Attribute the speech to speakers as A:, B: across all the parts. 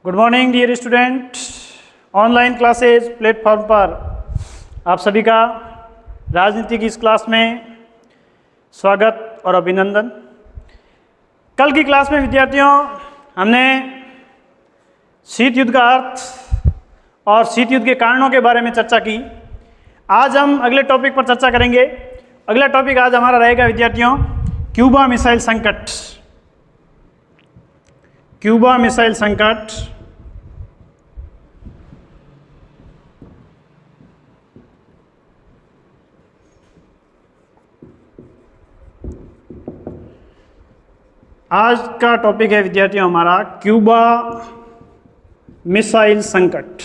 A: Good morning dear student. Online classes platform पर आप सभी का राजनीति की इस क्लास में स्वागत और अभिनंदन। कल की क्लास में विद्यार्थियों हमने शीत युद्ध का अर्थ और शीत युद्ध के कारणों के बारे में चर्चा की। आज हम अगले टॉपिक पर चर्चा करेंगे। अगला टॉपिक आज हमारा रहेगा विद्यार्थियों क्यूबा मिसाइल संकट। क्यूबा मिसाइल संकट आज का टॉपिक है विद्यार्थियों हमारा क्यूबा मिसाइल संकट।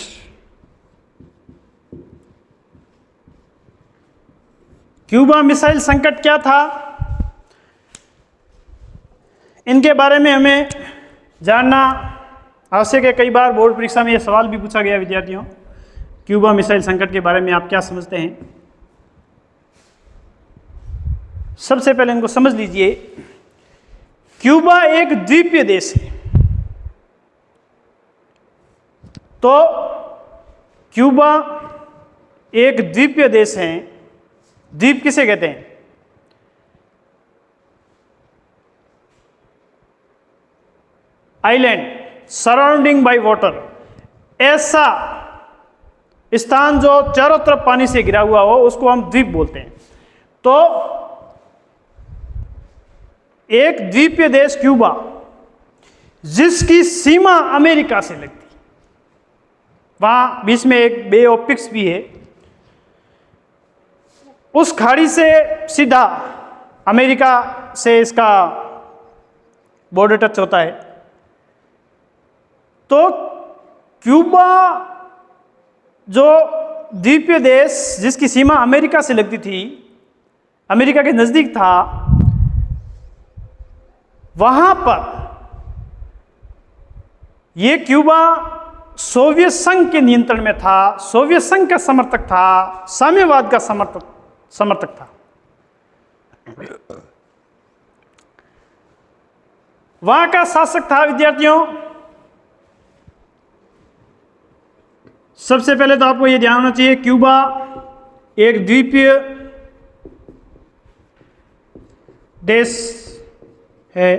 A: क्यूबा मिसाइल संकट क्या था, इनके बारे में हमें जानना आवश्यक है। कई बार बोर्ड परीक्षा में यह सवाल भी पूछा गया विद्यार्थियों, क्यूबा मिसाइल संकट के बारे में आप क्या समझते हैं। सबसे पहले इनको समझ लीजिए। क्यूबा एक द्वीपीय देश है, तो क्यूबा एक द्वीपीय देश है। द्वीप किसे कहते हैं? आइलैंड सराउंडिंग बाय वाटर, ऐसा स्थान जो चारों तरफ पानी से घिरा हुआ हो उसको हम द्वीप बोलते हैं। तो एक द्वीपीय देश क्यूबा जिसकी सीमा अमेरिका से लगती, वहां बीच में एक बे ऑफ पिक्स भी है, उस खाड़ी से सीधा अमेरिका से इसका बॉर्डर टच होता है। तो क्यूबा जो द्वीपीय देश जिसकी सीमा अमेरिका से लगती थी, अमेरिका के नजदीक था, वहां पर यह क्यूबा सोवियत संघ के नियंत्रण में था, सोवियत संघ का समर्थक था, साम्यवाद का समर्थक था। वहां का शासक था विद्यार्थियों, सबसे पहले तो आपको यह ध्यान होना चाहिए क्यूबा एक द्वीपीय देश है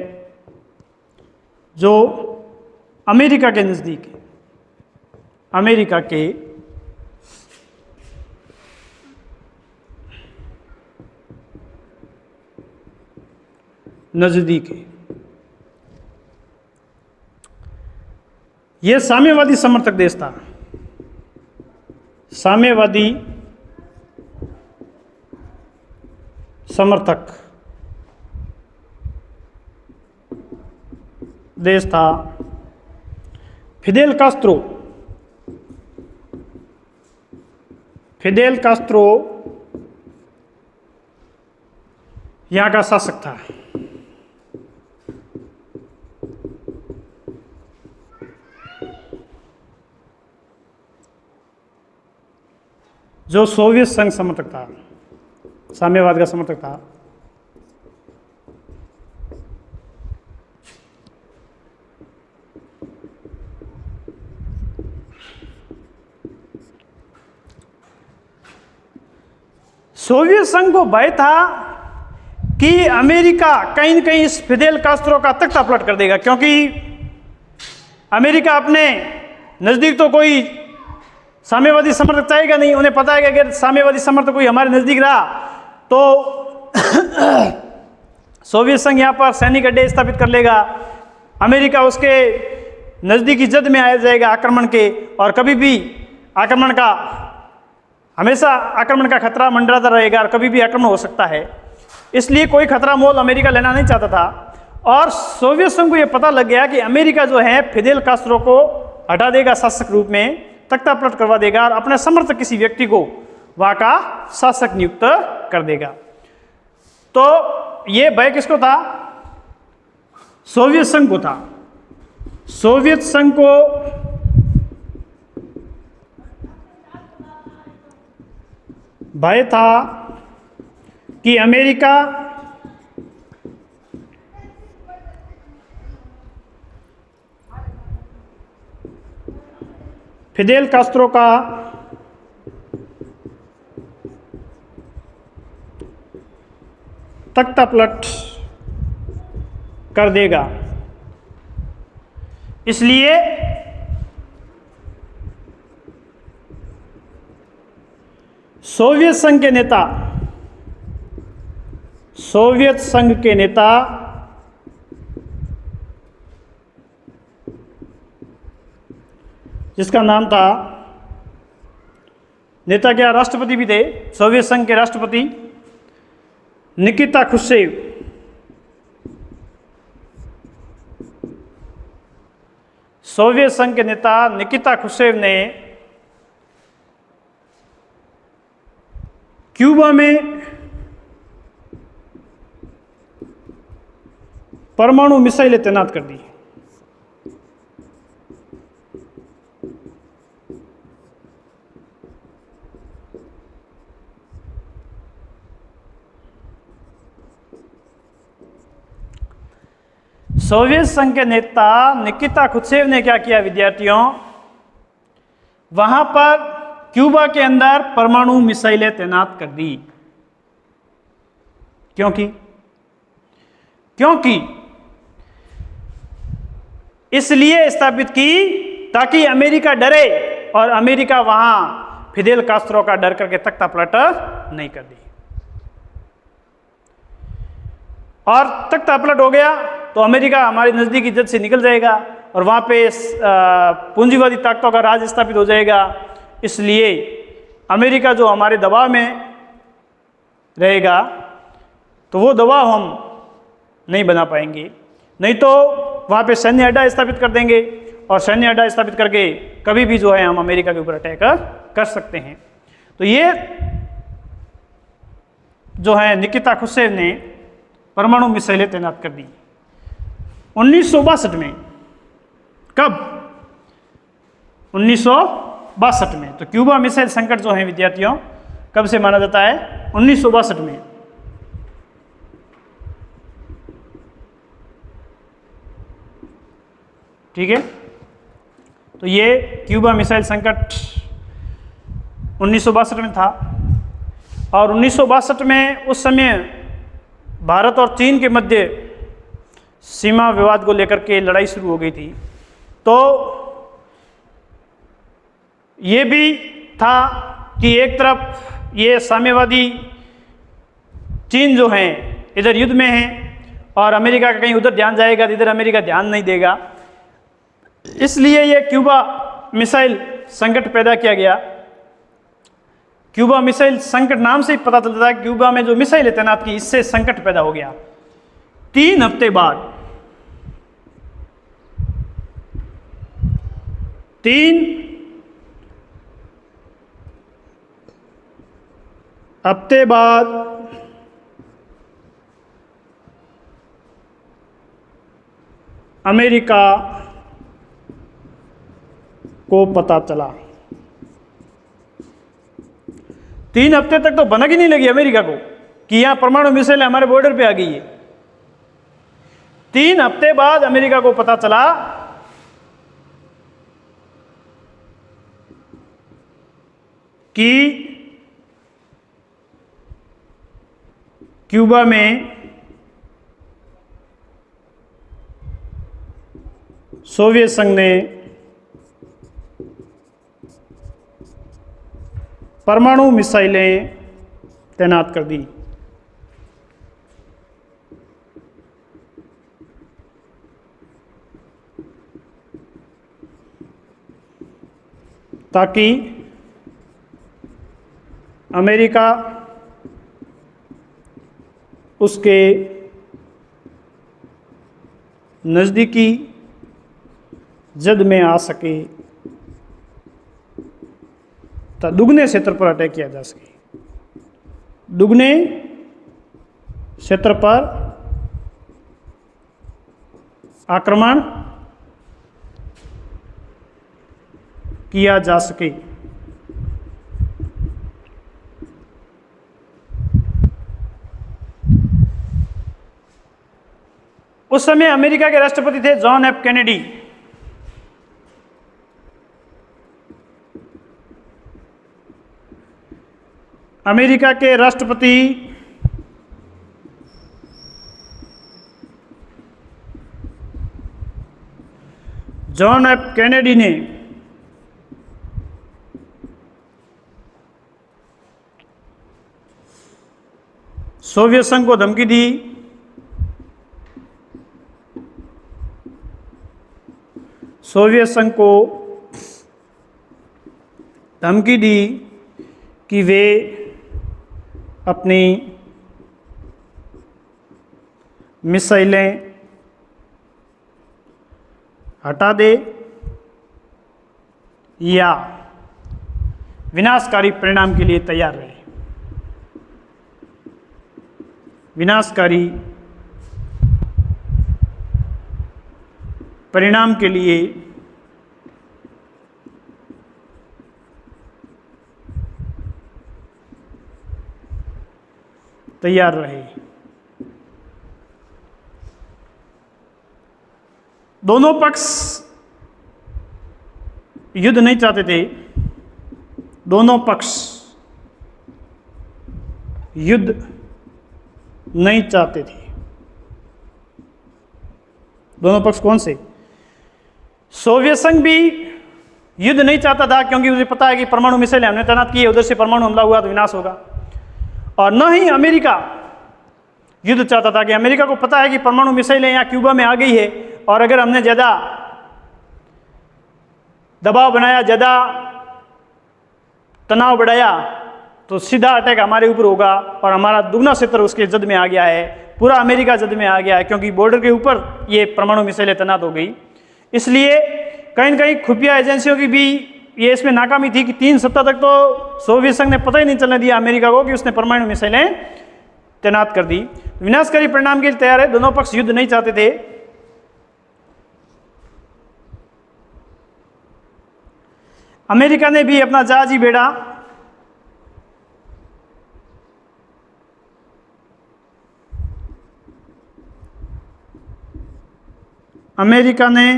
A: जो अमेरिका के नजदीक है। अमेरिका के नजदीक है। यह साम्यवादी समर्थक देश था। साम्यवादी समर्थक देश था। फिदेल कास्त्रो यहां का शासक था। जो सोवियत संघ समर्थक था, साम्यवाद का समर्थक था। सोवियत संघ को भय था कि अमेरिका कहीं न कहीं इस फिदेल कास्त्रो का तख्ता पलट कर देगा, क्योंकि अमेरिका अपने नज़दीक तो कोई साम्यवादी समर्थक चाहेगा नहीं। उन्हें पता है कि अगर साम्यवादी समर्थक कोई हमारे नज़दीक रहा तो सोवियत संघ यहाँ पर सैनिक अड्डे स्थापित कर लेगा, अमेरिका उसके नज़दीकी जद में आ जाएगा आक्रमण के, और कभी भी हमेशा आक्रमण का खतरा मंडराता रहेगा और कभी भी आक्रमण हो सकता है। इसलिए कोई खतरा मोल अमेरिका लेना नहीं चाहता था। और सोवियत संघ को यह पता लग गया कि अमेरिका जो है फिदेल कास्त्रो को हटा देगा, शासक रूप में तख्ता पलट करवा देगा और अपने समर्थक किसी व्यक्ति को वहां का शासक नियुक्त कर देगा। तो यह भय किसको था? सोवियत संघ को था। सोवियत संघ को भय था कि अमेरिका फिदेल कास्त्रो का तख्तापलट कर देगा। इसलिए सोवियत संघ के नेता जिसका नाम था, नेता क्या राष्ट्रपति भी थे, सोवियत संघ के राष्ट्रपति निकिता खुश्चेव, सोवियत संघ के नेता निकिता खुश्चेव ने क्यूबा में परमाणु मिसाइलें तैनात कर दी। सोवियत संघ के नेता निकिता खुश्चेव ने क्या किया विद्यार्थियों, वहां पर क्यूबा के अंदर परमाणु मिसाइलें तैनात कर दी। क्योंकि इसलिए स्थापित की ताकि अमेरिका डरे और अमेरिका वहां फिदेल कास्त्रो का डर करके तख्तापलट नहीं कर दी। और तख्तापलट हो गया तो अमेरिका हमारी नज़दीकी जद से निकल जाएगा और वहाँ पे पूंजीवादी ताकतों का राज स्थापित हो जाएगा। इसलिए अमेरिका जो हमारे दबाव में रहेगा तो वो दबाव हम नहीं बना पाएंगे, नहीं तो वहाँ पे सैन्य अड्डा स्थापित कर देंगे और सैन्य अड्डा स्थापित करके कभी भी जो है हम अमेरिका के ऊपर अटैक कर सकते हैं। तो ये जो है निकिता खुश्चेव ने परमाणु मिसाइलें तैनात कर दी 1962 में। कब? 1962 में। तो क्यूबा मिसाइल संकट जो है विद्यार्थियों कब से माना जाता है? 1962 में। ठीक है, तो ये क्यूबा मिसाइल संकट 1962 में था और 1962 में उस समय भारत और चीन के मध्य सीमा विवाद को लेकर के लड़ाई शुरू हो गई थी। तो ये भी था कि एक तरफ ये साम्यवादी चीन जो है इधर युद्ध में है और अमेरिका का कहीं उधर ध्यान जाएगा तो इधर अमेरिका ध्यान नहीं देगा, इसलिए ये क्यूबा मिसाइल संकट पैदा किया गया। क्यूबा मिसाइल संकट नाम से ही पता चलता है क्यूबा में जो मिसाइल तैनात की इससे संकट पैदा हो गया। 3 हफ्ते बाद 3 हफ्ते बाद अमेरिका को पता चला। 3 हफ्ते तक तो भनक ही नहीं लगी अमेरिका को कि यहां परमाणु मिसाइल हमारे बॉर्डर पे आ गई है। 3 हफ्ते बाद अमेरिका को पता चला कि क्यूबा में सोवियत संघ ने परमाणु मिसाइलें तैनात कर दी। ताकि अमेरिका उसके नज़दीकी जद में आ सके, तो दुगने क्षेत्र पर अटैक किया जा सके, दुगने क्षेत्र पर आक्रमण किया जा सके। उस समय अमेरिका के राष्ट्रपति थे जॉन एफ कैनेडी। अमेरिका के राष्ट्रपति जॉन एफ कैनेडी ने सोवियत संघ को धमकी दी सोवियत संघ को धमकी दी कि वे अपनी मिसाइलें हटा दे या विनाशकारी परिणाम के लिए तैयार रहे। विनाशकारी परिणाम के लिए तैयार रहे। दोनों पक्ष युद्ध नहीं चाहते थे। दोनों पक्ष युद्ध नहीं चाहते थे। दोनों पक्ष कौन से? सोवियत संघ भी युद्ध नहीं चाहता था, क्योंकि उसे पता है कि परमाणु मिसाइलें हमने तैनात की है, उधर से परमाणु हमला हुआ तो विनाश होगा। और न ही अमेरिका युद्ध चाहता था, कि अमेरिका को पता है कि परमाणु मिसाइलें यहाँ क्यूबा में आ गई है, और अगर हमने ज़्यादा दबाव बनाया, ज़्यादा तनाव बढ़ाया, तो सीधा अटैक हमारे ऊपर होगा और हमारा दुगना क्षेत्र उसके जद में आ गया है, पूरा अमेरिका जद में आ गया है, क्योंकि बॉर्डर के ऊपर ये परमाणु मिसाइलें तैनात हो गई। इसलिए कहीं न कहीं खुफिया एजेंसियों की भी ये इसमें नाकामी थी कि 3 सप्ताह तक तो सोवियत संघ ने पता ही नहीं चलने दिया अमेरिका को कि उसने परमाणु मिसाइलें तैनात कर दी। विनाशकारी परिणाम के लिए तैयार है। दोनों पक्ष युद्ध नहीं चाहते थे। अमेरिका ने भी अपना जहाजी बेड़ा अमेरिका ने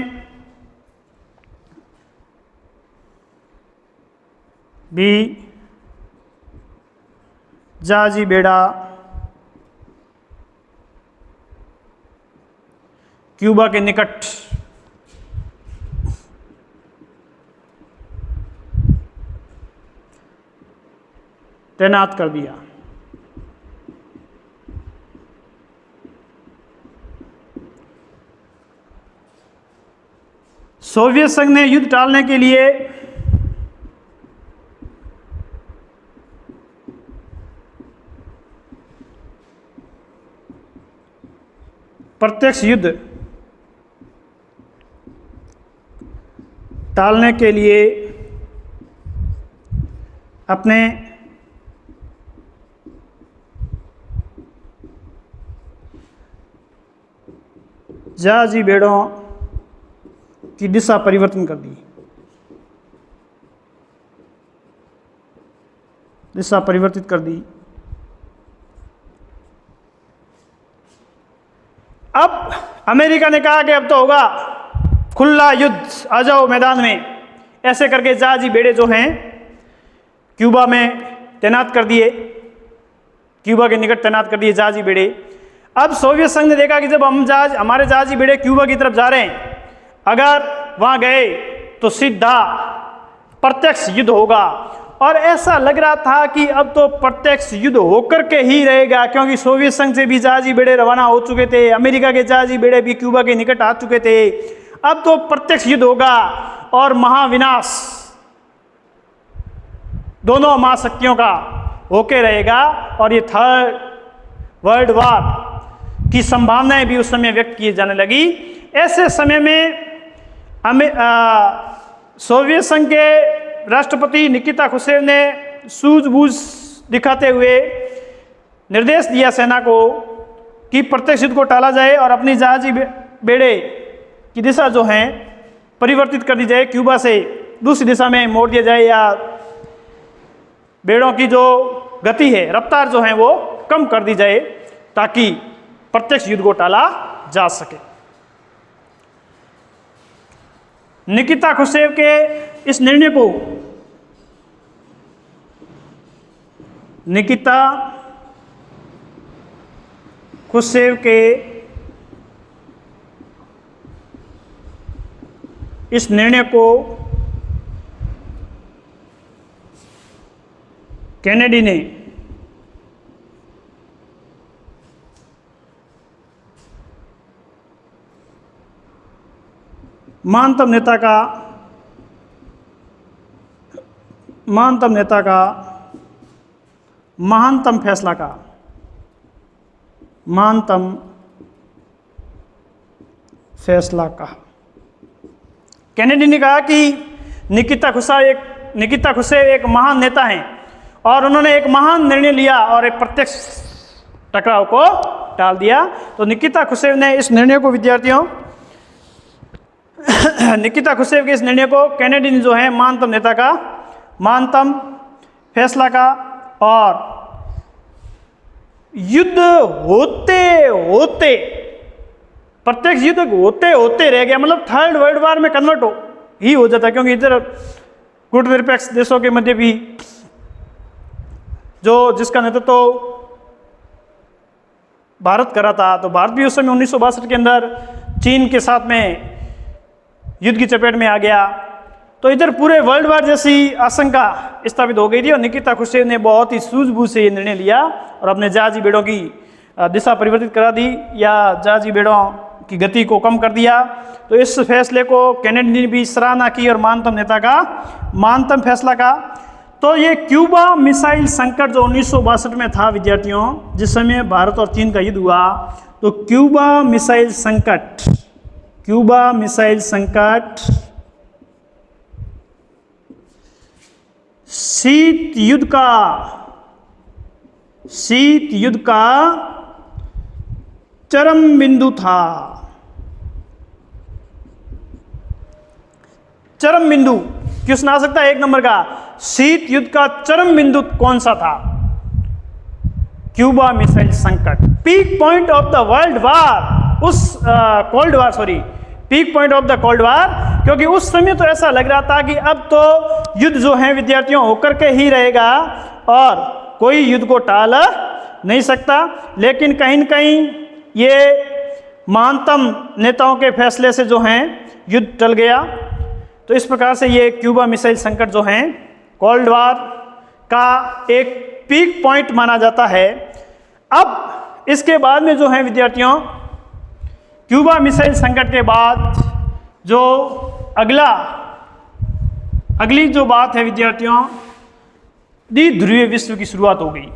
A: भी जहाजी बेड़ा क्यूबा के निकट तैनात कर दिया। सोवियत संघ ने युद्ध टालने के लिए प्रत्यक्ष युद्ध टालने के लिए अपने जहाजी बेड़ों की दिशा परिवर्तन कर दी। दिशा परिवर्तित कर दी। अब अमेरिका ने कहा कि अब तो होगा खुला युद्ध, आ जाओ मैदान में। ऐसे करके जहाजी बेड़े जो हैं क्यूबा में तैनात कर दिए, क्यूबा के निकट तैनात कर दिए जहाजी बेड़े। अब सोवियत संघ ने देखा कि जब हमारे जहाजी बेड़े क्यूबा की तरफ जा रहे हैं, अगर वहां गए तो सीधा प्रत्यक्ष युद्ध होगा। और ऐसा लग रहा था कि अब तो प्रत्यक्ष युद्ध होकर के ही रहेगा, क्योंकि सोवियत संघ से भी जहाजी बेड़े रवाना हो चुके थे, अमेरिका के जहाजी बेड़े भी क्यूबा के निकट आ चुके थे। अब तो प्रत्यक्ष युद्ध होगा और महाविनाश दोनों महाशक्तियों का होके रहेगा। और ये थर्ड वर्ल्ड वॉर की संभावनाएं भी उस समय व्यक्त की जाने लगी। ऐसे समय में सोवियत संघ के राष्ट्रपति निकिता खुश्चेव ने सूझबूझ दिखाते हुए निर्देश दिया सेना को कि प्रत्यक्ष युद्ध को टाला जाए और अपनी जहाजी बेड़े की दिशा जो है परिवर्तित कर दी जाए, क्यूबा से दूसरी दिशा में मोड़ दिया जाए, या बेड़ों की जो गति है, रफ्तार जो है वो कम कर दी जाए, ताकि प्रत्यक्ष युद्ध को टाला जा सके। निकिता खुश्चेव के इस निर्णय को निकिता खुश्चेव के इस निर्णय को केनेडी ने महानतम नेता का महानतम फैसला का केनेडी ने कहा कि निकिता खुश्चेव एक महान नेता हैं और उन्होंने एक महान निर्णय लिया और एक प्रत्यक्ष टकराव को टाल दिया। तो निकिता खुश्चेव ने इस निर्णय को निकिता खुश्चेव के इस निर्णय को केनेडी ने जो है महानतम नेता का महानतम फैसला का और युद्ध होते प्रत्यक्ष युद्ध होते रह गया, मतलब थर्ड वर्ल्ड वॉर में कन्वर्ट हो जाता, क्योंकि इधर गुटनिरपेक्ष देशों के मध्य भी जिसका नेतृत्व भारत कर रहा था, तो भारत भी उस समय 1962 के अंदर चीन के साथ में युद्ध की चपेट में आ गया। तो इधर पूरे वर्ल्ड वार जैसी आशंका स्थापित हो गई थी और निकिता खुश्चेव ने बहुत ही सूझबूझ से ये निर्णय लिया और अपने जहाजी बेड़ों की दिशा परिवर्तित करा दी या जहाजी बेड़ों की गति को कम कर दिया। तो इस फैसले को केनेडी ने भी सराहना की और महानतम नेता का महानतम फैसला का। तो ये क्यूबा मिसाइल संकट जो 1962 में था विद्यार्थियों, जिस समय भारत और चीन का युद्ध हुआ, तो क्यूबा मिसाइल संकट शीत युद्ध का चरम बिंदु था। चरम बिंदु क्वेश्चन आ सकता है 1 नंबर का, शीत युद्ध का चरम बिंदु कौन सा था? क्यूबा मिसाइल संकट। Peak point of the world war, peak point of the cold war, क्योंकि उस समय तो ऐसा लग रहा था कि अब तो युद्ध जो है विद्यार्थियों होकर के ही रहेगा और कोई युद्ध को टाल नहीं सकता। लेकिन कहीं न कहीं ये महानतम नेताओं के फैसले से जो हैं युद्ध टल गया। तो इस प्रकार से ये क्यूबा मिसाइल संकट जो हैं कोल्ड वार का एक पीक पॉइंट माना जाता है। अब इसके बाद में जो है विद्यार्थियों, क्यूबा मिसाइल संकट के बाद जो अगली जो बात है विद्यार्थियों, द्विध्रुवीय विश्व की शुरुआत हो गई।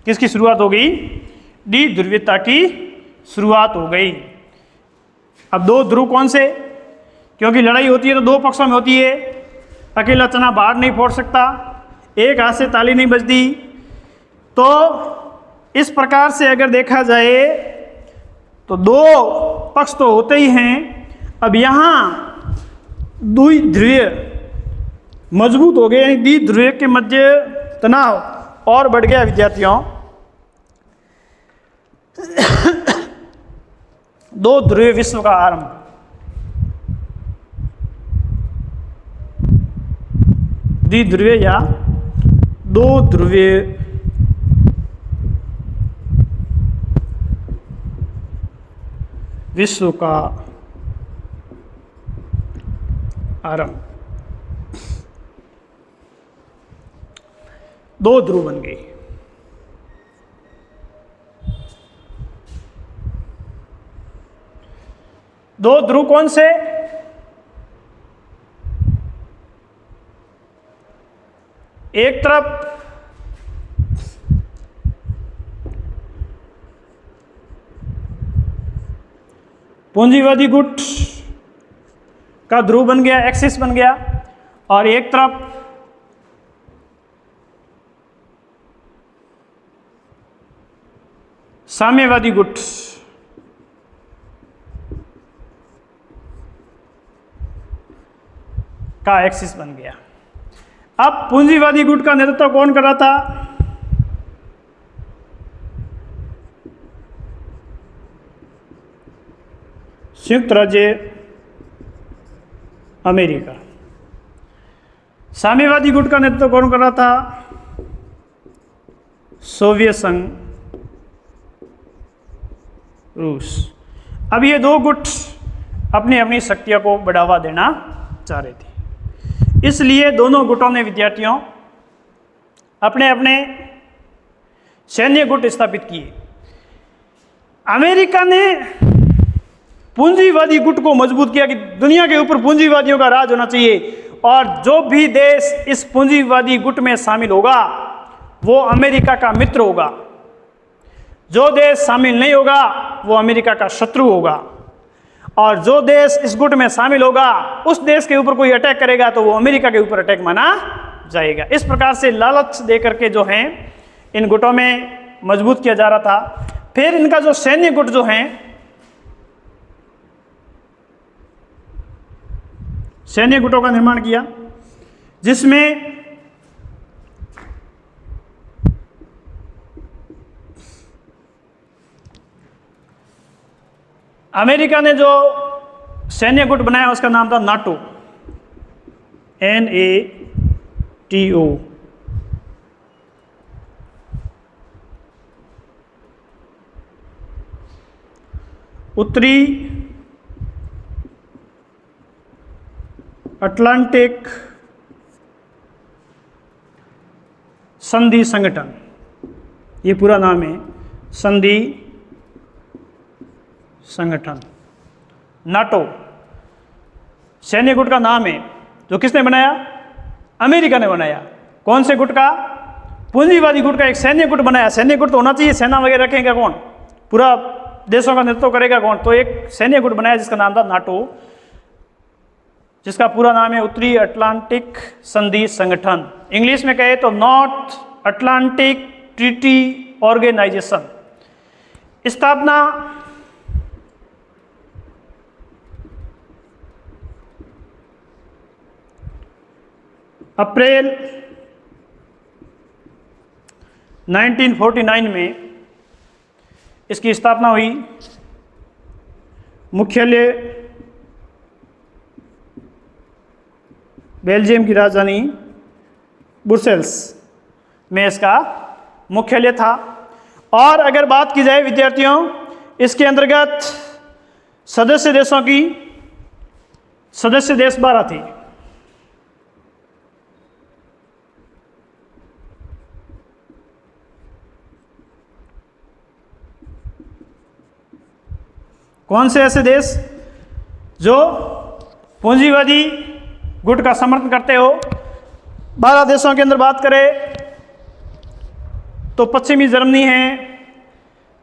A: किसकी शुरुआत हो गई? द्विध्रुवीयता की शुरुआत हो गई। अब 2 ध्रुव कौन से? क्योंकि लड़ाई होती है तो 2 पक्षों में होती है, अकेला चना बाहर नहीं फोड़ सकता, एक हाथ से ताली नहीं बजती। तो इस प्रकार से अगर देखा जाए तो 2 पक्ष तो होते ही हैं। अब यहाँ द्विध्रुवीय मजबूत हो गए, यानी द्विध्रुवीय के मध्य तनाव और बढ़ गया विद्यार्थियों। 2 ध्रुवीय विश्व का आरंभ। द्विध्रुवीय या 2 ध्रुवीय विश्व का आरंभ। 2 ध्रुव बन गई। दो ध्रुव कौन से? एक तरफ पूंजीवादी गुट का ध्रुव बन गया, एक्सिस बन गया, और एक तरफ साम्यवादी गुट का एक्सिस बन गया। अब पूंजीवादी गुट का नेतृत्व कौन कर रहा था? संयुक्त राज्य अमेरिका। साम्यवादी गुट का नेतृत्व कौन कर रहा था? सोवियत संघ, रूस। अब ये दो गुट अपनी अपनी शक्तियों को बढ़ावा देना चाह रहे थे, इसलिए दोनों गुटों ने विद्यार्थियों अपने अपने सैन्य गुट स्थापित किए। अमेरिका ने पूंजीवादी गुट को मजबूत किया कि दुनिया के ऊपर पूंजीवादियों का राज होना चाहिए, और जो भी देश इस पूंजीवादी गुट में शामिल होगा वो अमेरिका का मित्र होगा, जो देश शामिल नहीं होगा वो अमेरिका का शत्रु होगा, और जो देश इस गुट में शामिल होगा उस देश के ऊपर कोई अटैक करेगा तो वो अमेरिका के ऊपर अटैक माना जाएगा। इस प्रकार से लालच दे करके जो है इन गुटों में मजबूत किया जा रहा था। फिर इनका जो सैन्य गुट जो है, सैन्य गुटों का निर्माण किया, जिसमें अमेरिका ने जो सैन्य गुट बनाया उसका नाम था नाटो, NATO। उत्तरी अटलांटिक संधि संगठन, ये पूरा नाम है, संधि संगठन, नाटो सैन्य गुट का नाम है, जो किसने बनाया? अमेरिका ने बनाया। कौन से गुट का? पूंजीवादी गुट का एक सैन्य गुट बनाया। सैन्य गुट तो होना चाहिए, सेना वगैरह रखेगा कौन? पूरा देशों का नेतृत्व करेगा कौन? तो एक सैन्य गुट बनाया जिसका नाम था नाटो, जिसका पूरा नाम है उत्तरी अटलांटिक संधि संगठन। इंग्लिश में कहे तो नॉर्थ अटलांटिक ट्रीटी ऑर्गेनाइजेशन। स्थापना अप्रैल 1949 में इसकी स्थापना हुई। मुख्यालय बेल्जियम की राजधानी ब्रुसेल्स में इसका मुख्यालय था। और अगर बात की जाए विद्यार्थियों, इसके अंतर्गत सदस्य देशों की सदस्य देश 12 थे। कौन से ऐसे देश जो पूंजीवादी गुट का समर्थन करते हो? 12 देशों के अंदर बात करें तो पश्चिमी जर्मनी है,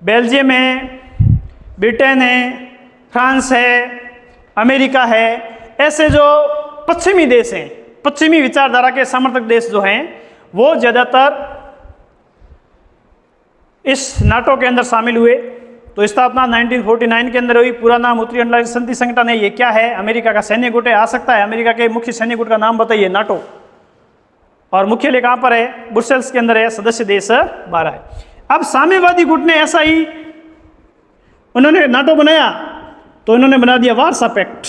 A: बेल्जियम है, ब्रिटेन है, फ्रांस है, अमेरिका है। ऐसे जो पश्चिमी देश हैं, पश्चिमी विचारधारा के समर्थक देश जो हैं, वो ज़्यादातर इस नाटो के अंदर शामिल हुए। तो स्थापना 1949 के अंदर हुई। पूरा नाम उत्तरी अटलांटिक संधि संगठन है। ये क्या है? अमेरिका का सैन्य गुट है। आ सकता है अमेरिका के मुख्य सैन्य गुट का नाम बताइए? नाटो। और मुख्यालय कहाँ पर है? ब्रुसेल्स के अंदर है। सदस्य देश 12 है। अब साम्यवादी गुट ने ऐसा ही, उन्होंने नाटो बनाया तो इन्होंने बना दिया वार्सा पैक्ट।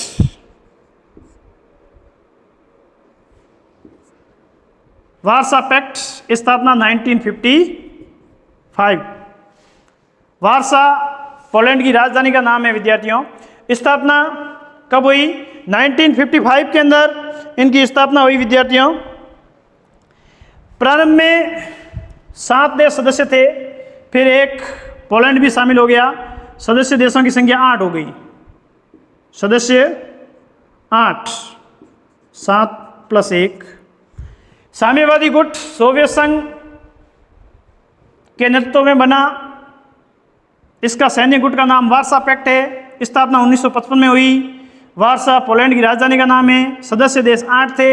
A: वार्सा पैक्ट स्थापना 1955। वार्सा पोलैंड की राजधानी का नाम है विद्यार्थियों। स्थापना कब हुई? 1955 के अंदर इनकी स्थापना हुई विद्यार्थियों। प्रारंभ में 7 देश सदस्य थे, फिर एक पोलैंड भी शामिल हो गया। सदस्य देशों की संख्या 8 हो गई। सदस्य 8, 7 + 1। साम्यवादी गुट सोवियत संघ के नेतृत्व में बना। इसका सैन्य गुट का नाम वार्सा पैक्ट है। स्थापना 1955 में हुई। वार्सा पोलैंड की राजधानी का नाम है। सदस्य देश 8 थे।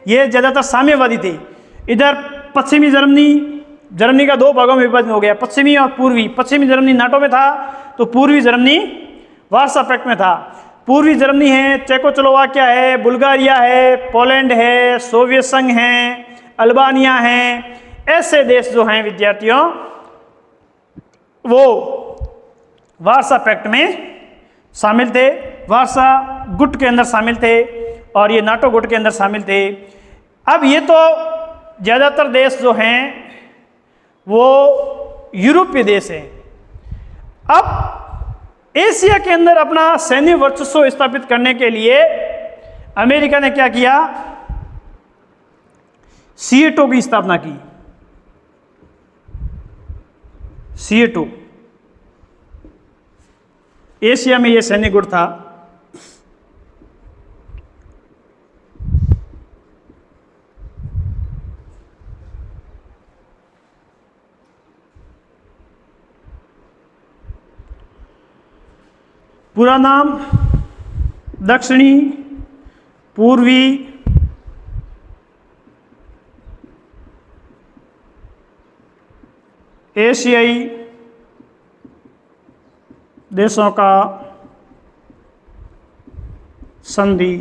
A: ये ज़्यादातर साम्यवादी थे। इधर पश्चिमी जर्मनी का 2 भागों में विभाजन हो गया, पश्चिमी और पूर्वी। पश्चिमी जर्मनी नाटो में था तो पूर्वी जर्मनी वार्सा पैक्ट में था। पूर्वी जर्मनी है, चेकोस्लोवाकिया है, बुल्गारिया है, पोलैंड है, सोवियत संघ है, अल्बानिया है। ऐसे देश जो हैं विद्यार्थियों वो वार्सा पैक्ट में शामिल थे, वार्सा गुट के अंदर शामिल थे और ये नाटो गुट के अंदर शामिल थे। अब ये तो ज़्यादातर देश जो हैं वो यूरोपीय देश हैं। अब एशिया के अंदर अपना सैन्य वर्चस्व स्थापित करने के लिए अमेरिका ने क्या किया, सीएटो की स्थापना की। सीएटो एशिया में यह सैन्य गुट था। पूरा नाम दक्षिणी पूर्वी एशियाई देशों का संधि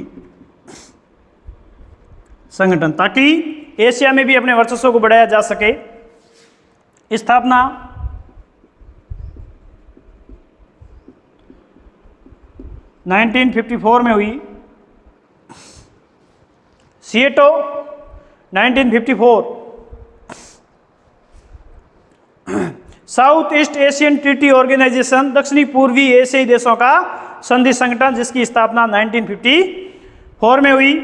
A: संगठन, ताकि एशिया में भी अपने वर्चस्व को बढ़ाया जा सके। स्थापना 1954 में हुई। SEATO 1954 south east Asian treaty organisation, दक्षिणी पूर्वी एशियाई देशों का संधि संगठन, जिसकी स्थापना 1954 में हुई।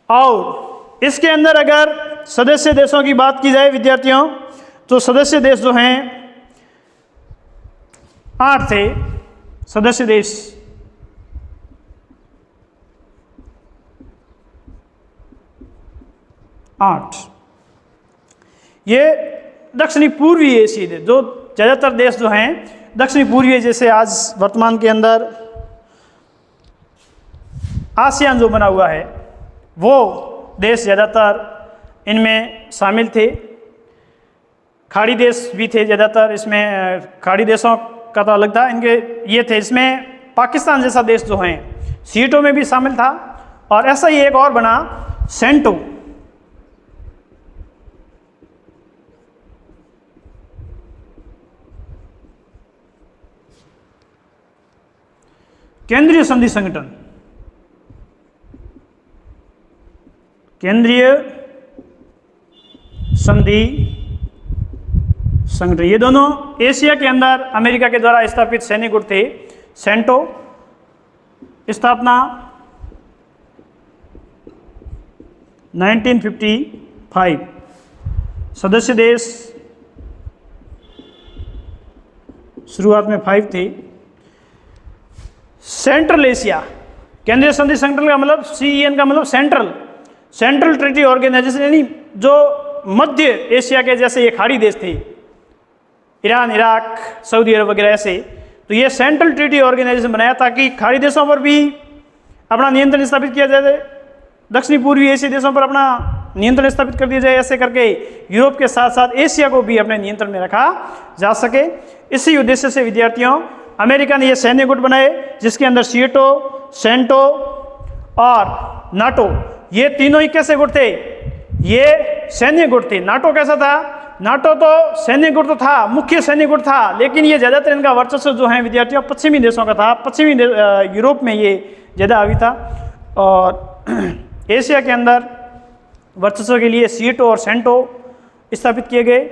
A: और इसके अंदर अगर सदस्य देशों की बात की जाए विद्यार्थियों, तो सदस्य देश जो हैं 8 थे। सदस्य देश 8, ये दक्षिणी पूर्वी एशियाई देश, जो ज़्यादातर देश जो हैं दक्षिणी पूर्वी, जैसे आज वर्तमान के अंदर आसियान जो बना हुआ है, वो देश ज़्यादातर इनमें शामिल थे। खाड़ी देश भी थे ज़्यादातर, इसमें खाड़ी देशों का तो अलग था, इनके ये थे। इसमें पाकिस्तान जैसा देश जो हैं सीएटो में भी शामिल था। और ऐसा ही एक और बना सेंटो, केंद्रीय संधि संगठन, केंद्रीय संधि संगठन। ये दोनों एशिया के अंदर अमेरिका के द्वारा स्थापित सैन्य गुट थे। सेंटो स्थापना 1955, सदस्य देश शुरुआत में 5 थे। सेंट्रल एशिया, केंद्रीय संधि संगठन का मतलब CEN का मतलब सेंट्रल ट्रीटी ऑर्गेनाइजेशन, यानी जो मध्य एशिया के जैसे ये खाड़ी देश थे, ईरान, इराक, सऊदी अरब वगैरह ऐसे, तो ये सेंट्रल ट्रीटी ऑर्गेनाइजेशन बनाया ताकि खाड़ी देशों पर भी अपना नियंत्रण स्थापित किया जाए, दक्षिणी पूर्वी एशियाई देशों पर अपना नियंत्रण स्थापित कर दिया जाए। ऐसे करके यूरोप के साथ साथ एशिया को भी अपने नियंत्रण में रखा जा सके। इसी उद्देश्य से विद्यार्थियों अमेरिका ने ये सैन्य गुट बनाए, जिसके अंदर सीएटो, सेंटो और नाटो, ये तीनों ही कैसे गुट थे, ये सैन्य गुट थे। नाटो कैसा था, नाटो तो सैन्य गुट तो था, मुख्य सैन्य गुट था, लेकिन ये ज़्यादातर इनका वर्चस्व जो है विद्यार्थियों पश्चिमी देशों का था। पश्चिमी यूरोप में ये ज़्यादा हावी था। और एशिया के अंदर वर्चस्व के लिए सीएटो और सेंटो स्थापित किए गए।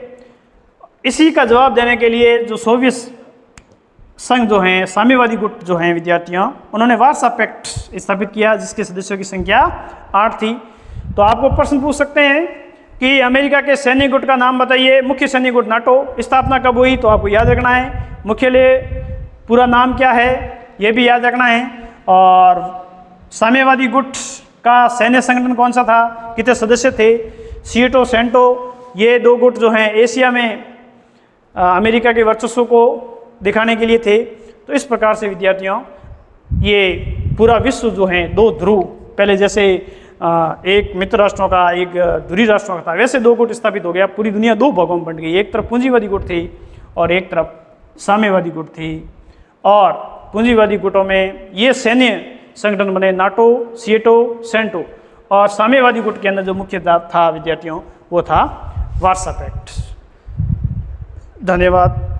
A: इसी का जवाब देने के लिए जो सोवियत संघ जो हैं, साम्यवादी गुट जो हैं विद्यार्थियों, उन्होंने वार्सा पैक्ट स्थापित किया, जिसके सदस्यों की संख्या 8 थी। तो आपको प्रश्न पूछ सकते हैं कि अमेरिका के सैन्य गुट का नाम बताइए। मुख्य सैन्य गुट नाटो, स्थापना कब हुई, तो आपको याद रखना है। मुख्यालय पूरा नाम क्या है, ये भी याद रखना है। और साम्यवादी गुट का सैन्य संगठन कौन सा था, कितने सदस्य थे। सीएटो, सेंटो, ये 2 गुट जो हैं एशिया में अमेरिका के वर्चस्व को दिखाने के लिए थे। तो इस प्रकार से विद्यार्थियों ये पूरा विश्व जो है 2 ध्रुव, पहले जैसे एक मित्र राष्ट्रों का, एक ध्रुवी राष्ट्रों का था, वैसे 2 गुट स्थापित हो गया। पूरी दुनिया 2 भागों में बंट गई, एक तरफ पूंजीवादी गुट थी और एक तरफ साम्यवादी गुट थी। और पूंजीवादी गुटों में ये सैन्य संगठन बने, नाटो, सीएटो, सेंटो। और साम्यवादी गुट के अंदर जो मुख्य था विद्यार्थियों, वो था वार्सा पैक्ट। धन्यवाद।